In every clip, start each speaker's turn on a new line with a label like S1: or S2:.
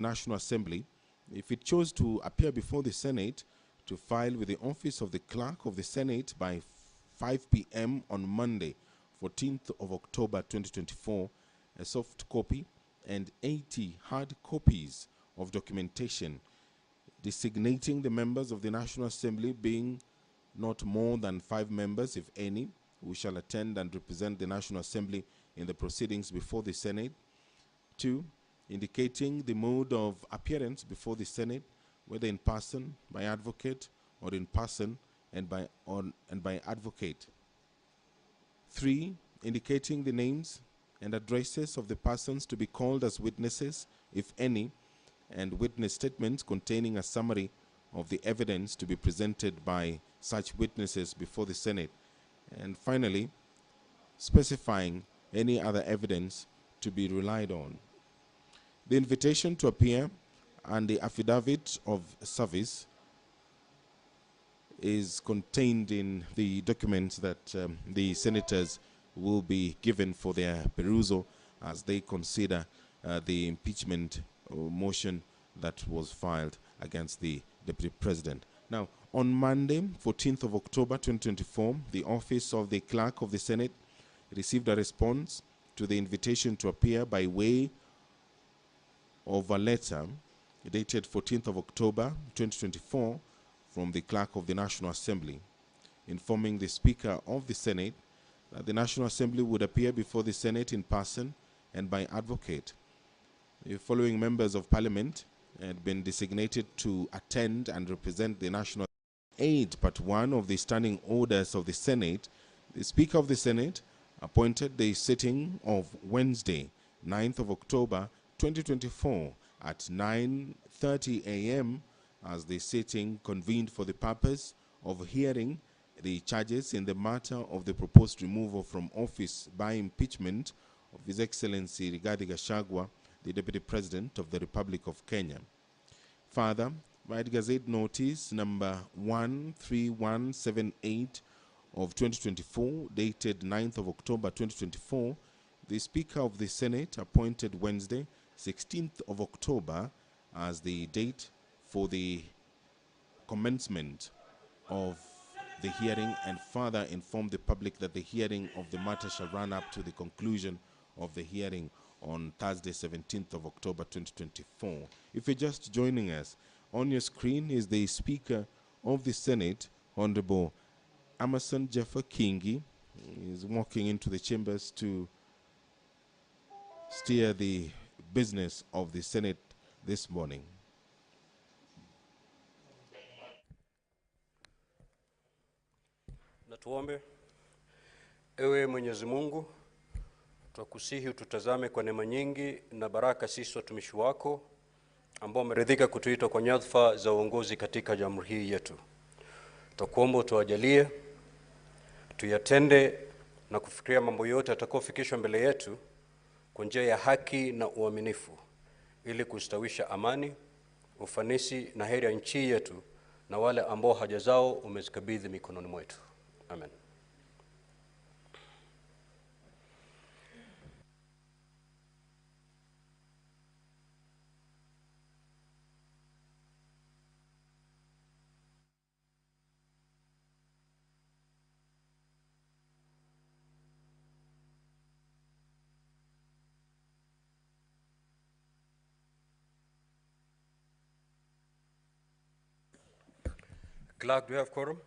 S1: National Assembly, if it chose to appear before the Senate, to file with the Office of the Clerk of the Senate by 5 p.m. on Monday, 14th of October 2024, a soft copy and 80 hard copies of documentation designating the members of the National Assembly being not more than 5 members, if any, who shall attend and represent the National Assembly in the proceedings before the Senate. 2, indicating the mode of appearance before the Senate, whether in person, by advocate, or in person and by advocate. 3, indicating the names and addresses of the persons to be called as witnesses, if any, and witness statements containing a summary of the evidence to be presented by such witnesses before the Senate. And finally, specifying any other evidence to be relied on. The invitation to appear and the affidavit of service is contained in the documents that the senators will be given for their perusal as they consider the impeachment motion that was filed against the Deputy President. Now, on Monday, 14th of October 2024, the Office of the Clerk of the Senate received a response to the invitation to appear by way of a letter dated 14th of October 2024 from the Clerk of the National Assembly, informing the Speaker of the Senate that the National Assembly would appear before the Senate in person and by advocate. The following members of Parliament had been designated to attend and represent the National Assembly. 8. Part 1 of the Standing Orders of the Senate, the Speaker of the Senate appointed the sitting of Wednesday, 9th of October 2024 at 9:30 a.m. as the sitting convened for the purpose of hearing the charges in the matter of the proposed removal from office by impeachment of His Excellency Rigathi Gachagua, the Deputy President of the Republic of Kenya. Further, by Gazette Notice number 13178 of 2024, dated 9th of October 2024, the Speaker of the Senate appointed Wednesday, 16th of October as the date for the commencement of the hearing, and further informed the public that the hearing of the matter shall run up to the conclusion of the hearing on Thursday, 17th of October 2024. If you're just joining us, on your screen is the Speaker of the Senate, Honorable Amason Jeffer Kingi. He is walking into the chambers to steer the business of the Senate this morning.
S2: Na tuombe. Ewe Mwenyezi Mungu, twakusihi ututazame kwa neema nyingi na baraka sisi watumishi wako ambao umeridhika kutuita kwa nyadhifa za uongozi katika jamhuri hii yetu. Twakuomba utuwajalie tuyatende na kufikiria mambo yote yatakayofikishwa mbele yetu kwa njia ya haki na uaminifu, ili kustawisha amani, ufanisi na heri ya nchi yetu na wale ambao haja zao umezikabidhi mikononi mwetu. Amen. Clerk, do you have quorum?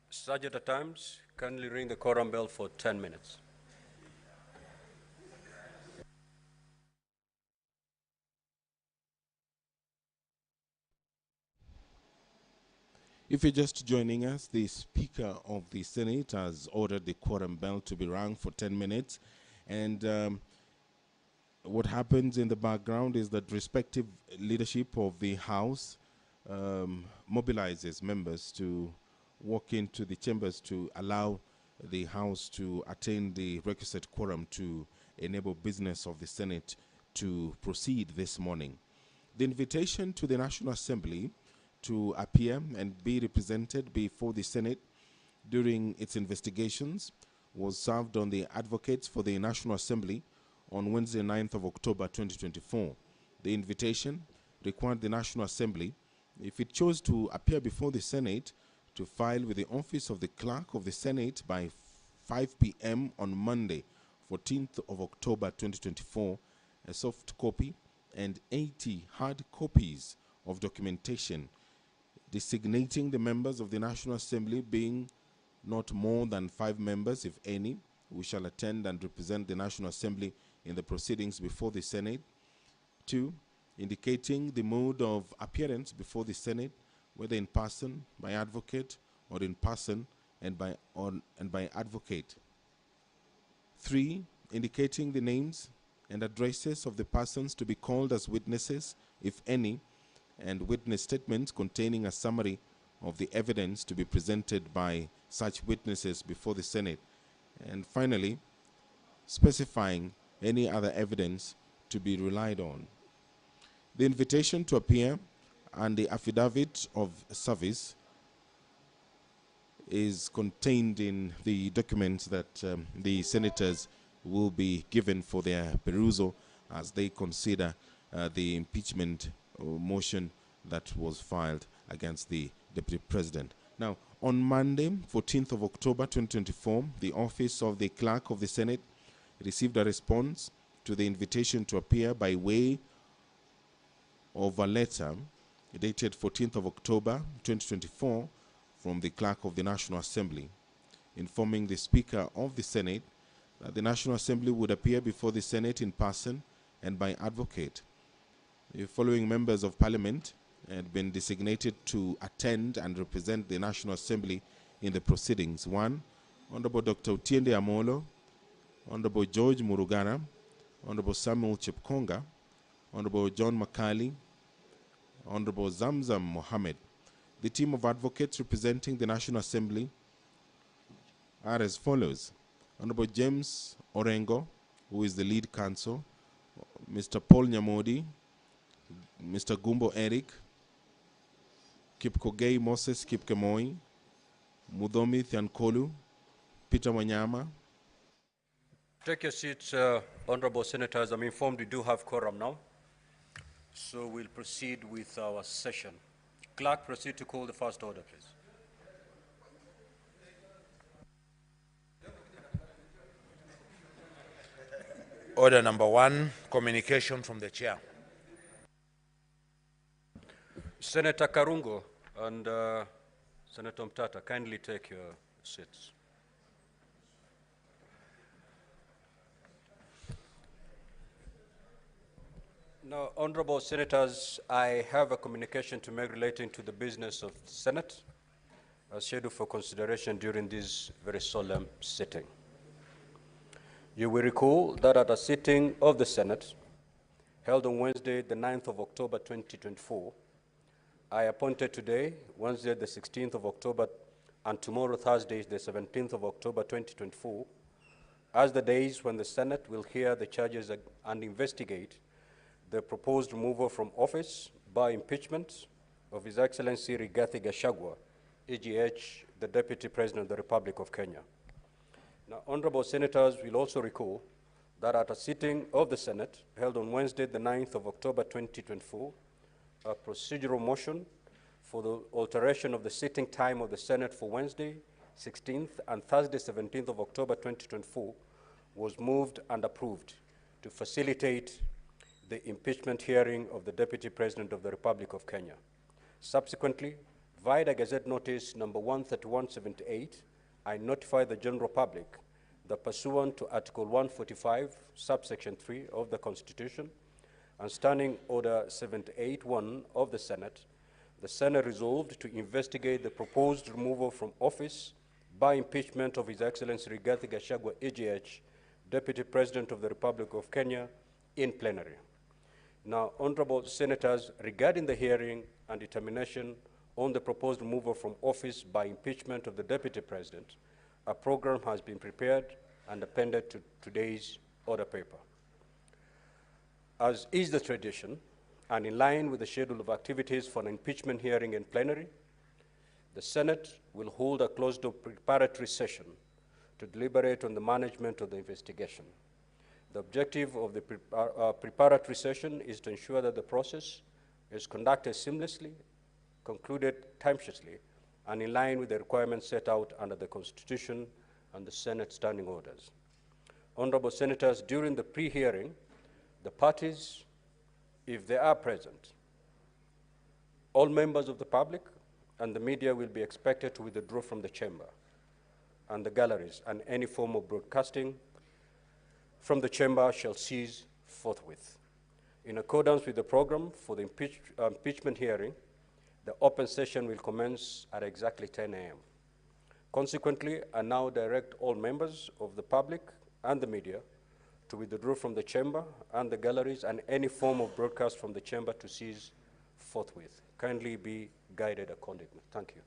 S2: Sergeant at Times, kindly ring the quorum bell for 10 minutes.
S1: If you're just joining us, the Speaker of the Senate has ordered the quorum bell to be rung for 10 minutes. And what happens in the background is that respective leadership of the House mobilizes members to walk into the chambers to allow the House to attain the requisite quorum to enable business of the Senate to proceed this morning. The invitation to the National Assembly to appear and be represented before the Senate during its investigations was served on the advocates for the National Assembly on Wednesday, 9th of October 2024. The invitation required the National Assembly, if it chose to appear before the Senate, to file with the Office of the Clerk of the Senate by 5 p.m. on Monday, 14th of October 2024, a soft copy and 80 hard copies of documentation designating the members of the National Assembly being not more than 5 members, if any, who shall attend and represent the National Assembly in the proceedings before the Senate. 2, indicating the mode of appearance before the Senate, whether in person, by advocate, or in person and by advocate. 3, indicating the names and addresses of the persons to be called as witnesses, if any, and witness statements containing a summary of the evidence to be presented by such witnesses before the Senate. And finally, specifying any other evidence to be relied on. The invitation to appear and the affidavit of service is contained in the documents that the senators will be given for their perusal as they consider the impeachment motion that was filed against the Deputy President. Now, on Monday, 14th of October 2024, the Office of the Clerk of the Senate received a response to the invitation to appear by way of a letter dated 14th of October 2024 from the Clerk of the National Assembly, informing the Speaker of the Senate that the National Assembly would appear before the Senate in person and by advocate. The following members of Parliament had been designated to attend and represent the National Assembly in the proceedings. 1, Honorable Dr. Utiende Amolo, Honorable George Murugana, Honorable Samuel Chepkonga, Honorable John Makali, Honorable Zamzam Mohammed. The team of advocates representing the National Assembly are as follows: Honorable James Orengo, who is the lead counsel, Mr. Paul Nyamodi, Mr. Gumbo Eric, Kipkogei Moses Kipkemoi, Mudomi Thiankolu, Peter Wanyama.
S2: Take your seats, honorable senators. I'm informed we do have quorum now, so we'll proceed with our session. Clerk, proceed to call the first order, please.
S3: Order number 1, communication from the chair.
S2: Senator Karungo and Senator Mtata, kindly take your seats. Now, honorable senators, I have a communication to make relating to the business of the Senate, scheduled for consideration during this very solemn sitting. You will recall that at a sitting of the Senate held on Wednesday, the 9th of October 2024, I appointed today, Wednesday, the 16th of October, and tomorrow, Thursday, the 17th of October 2024, as the days when the Senate will hear the charges and investigate the proposed removal from office by impeachment of His Excellency Rigathi Gachagua, EGH, the Deputy President of the Republic of Kenya. Now, honorable senators will also recall that at a sitting of the Senate held on Wednesday, the 9th of October 2024, a procedural motion for the alteration of the sitting time of the Senate for Wednesday, 16th and Thursday, 17th of October 2024 was moved and approved to facilitate the impeachment hearing of the Deputy President of the Republic of Kenya. Subsequently, via the Gazette Notice number 13178, I notify the general public that pursuant to Article 145, subsection 3 of the Constitution, and Standing Order 78-1 of the Senate resolved to investigate the proposed removal from office by impeachment of His Excellency Rigathi Gachagua, EGH, Deputy President of the Republic of Kenya, in plenary. Now, honorable senators, regarding the hearing and determination on the proposed removal from office by impeachment of the Deputy President, a program has been prepared and appended to today's order paper. As is the tradition, and in line with the schedule of activities for an impeachment hearing in plenary, the Senate will hold a closed-door preparatory session to deliberate on the management of the investigation. The objective of the preparatory session is to ensure that the process is conducted seamlessly, concluded timely, and in line with the requirements set out under the Constitution and the Senate standing orders. Honorable Senators, during the pre-hearing, the parties, if they are present, all members of the public and the media will be expected to withdraw from the chamber and the galleries, and any form of broadcasting from the chamber shall cease forthwith. In accordance with the program for the impeachment hearing, the open session will commence at exactly 10 a.m. Consequently, I now direct all members of the public and the media to withdraw from the chamber and the galleries, and any form of broadcast from the chamber to cease forthwith. Kindly be guided accordingly. Thank you.